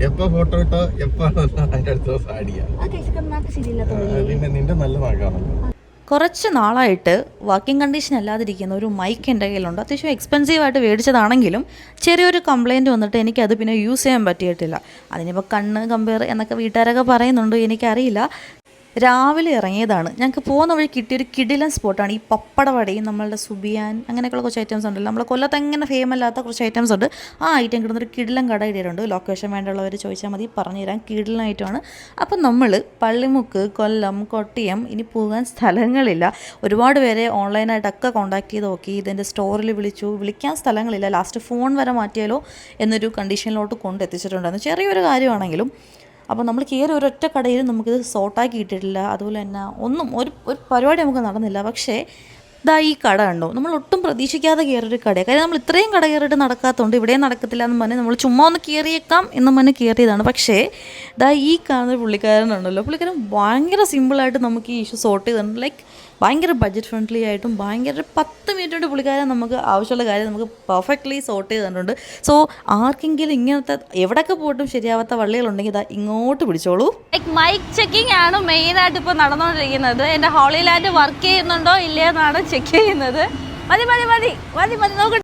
എപ്പോ ഫോട്ടോ ഇട്ടോ എപ്പാണോ അതിന്റെ അടുത്ത ദിവസം ആടിയാ. പിന്നെ നിന്റെ നല്ല നാക്കാണല്ലോ. കുറച്ച് നാളായിട്ട് വർക്കിംഗ് കണ്ടീഷൻ അല്ലാതിരിക്കുന്ന ഒരു മൈക്ക് എൻ്റെ കയ്യിലുണ്ട്. അത്യാവശ്യം എക്സ്പെൻസീവായിട്ട് മേടിച്ചതാണെങ്കിലും ചെറിയൊരു കംപ്ലയിൻറ്റ് വന്നിട്ട് എനിക്കത് പിന്നെ യൂസ് ചെയ്യാൻ പറ്റിയിട്ടില്ല. അതിനിപ്പോൾ കണ്ണ് കമ്പയർ എന്നൊക്കെ വീട്ടുകാരൊക്കെ പറയുന്നുണ്ട്, എനിക്കറിയില്ല. രാവിലെ ഇറങ്ങിയതാണ്. ഞങ്ങൾക്ക് പോകുന്ന വഴി കിട്ടിയൊരു കിടിലൻ സ്പോട്ടാണ്. ഈ പപ്പടവടയും നമ്മളുടെ സുബിയാൻ അങ്ങനെയൊക്കെയുള്ള കുറച്ച് ഐറ്റംസ് ഉണ്ടല്ലോ. നമ്മളെ കൊല്ലത്ത് അങ്ങനെ ഫേമല്ലാത്ത കുറച്ച് ഐറ്റംസ് ഉണ്ട്. ആ ഐറ്റം കിട്ടുന്നൊരു കിടിലൻ കട ഇടയിലുണ്ട്. ലൊക്കേഷൻ വേണ്ടുള്ളവർ ചോദിച്ചാൽ മതി, പറഞ്ഞുതരാം. കിടിലൻ ഐറ്റമാണ്. അപ്പം നമ്മൾ പള്ളിമുക്ക്, കൊല്ലം, കൊട്ടിയം ഇനി പോകാൻ സ്ഥലങ്ങളില്ല. ഒരുപാട് പേരെ ഓൺലൈനായിട്ടൊക്കെ കോൺടാക്ട് ചെയ്ത് നോക്കി. ഇതിൻ്റെ സ്റ്റോറിൽ വിളിക്കാൻ സ്ഥലങ്ങളില്ല. ലാസ്റ്റ് ഫോൺ വരെ മാറ്റിയാലോ എന്നൊരു കണ്ടീഷനിലോട്ട് കൊണ്ടെത്തിച്ചിട്ടുണ്ടായിരുന്നു. ചെറിയൊരു കാര്യമാണെങ്കിലും. അപ്പോൾ നമ്മൾ കയറി ഒരൊറ്റ കടയിലും നമുക്കിത് സോർട്ടാക്കി ഇട്ടിട്ടില്ല. അതുപോലെ തന്നെ ഒരു പരിപാടി നമുക്ക് നടന്നില്ല. പക്ഷേ ഇതാ ഈ കട കണ്ടോ, നമ്മൾ ഒട്ടും പ്രതീക്ഷിക്കാതെ കയറിയൊരു കടയാണ്. കാര്യം നമ്മൾ ഇത്രയും കട കയറിയിട്ട് നടക്കാത്തതുകൊണ്ട് ഇവിടെയും നടക്കത്തില്ല എന്ന് പറഞ്ഞ് നമ്മൾ ചുമ്മാ ഒന്ന് കയറിയേക്കാം എന്ന് പറഞ്ഞ് കയറിയതാണ്. പക്ഷേ ഇതാ ഈ കാണുന്ന പുള്ളിക്കാരനുണ്ടല്ലോ, പുള്ളിക്കാരൻ ഭയങ്കര സിമ്പിളായിട്ട് നമുക്ക് ഈ ഇഷ്യൂ സോർട്ട് ചെയ്തിട്ടുണ്ട്. ലൈക്ക് ഭയങ്കര ബഡ്ജറ്റ് ഫ്രണ്ട്ലി ആയിട്ടും ഭയങ്കര 10 മിനിറ്റ് കൊണ്ട് പുള്ളിക്കാരൻ നമുക്ക് ആവശ്യമുള്ള കാര്യം നമുക്ക് പെർഫെക്റ്റ്ലി സോർട്ട് ചെയ്ത് തന്നിട്ടുണ്ട്. സോ ആർക്കെങ്കിലും ഇങ്ങനത്തെ എവിടെയൊക്കെ പോയിട്ടും ശരിയാവാത്ത വള്ളികളുണ്ടെങ്കിൽ ഇതാ ഇങ്ങോട്ട് പിടിച്ചോളൂ. ലൈക്ക് മൈക്ക് ചെക്കിംഗ് ആണ് മെയിനായിട്ട് ഇപ്പോൾ നടന്നുകൊണ്ടിരിക്കുന്നത്. എൻ്റെ ഹോളി ലാൻഡ് വർക്ക് ചെയ്യുന്നുണ്ടോ ഇല്ലയെന്നാണ് ചെക്ക് ചെയ്യുന്നത്. മതി നോക്കട്ടെ.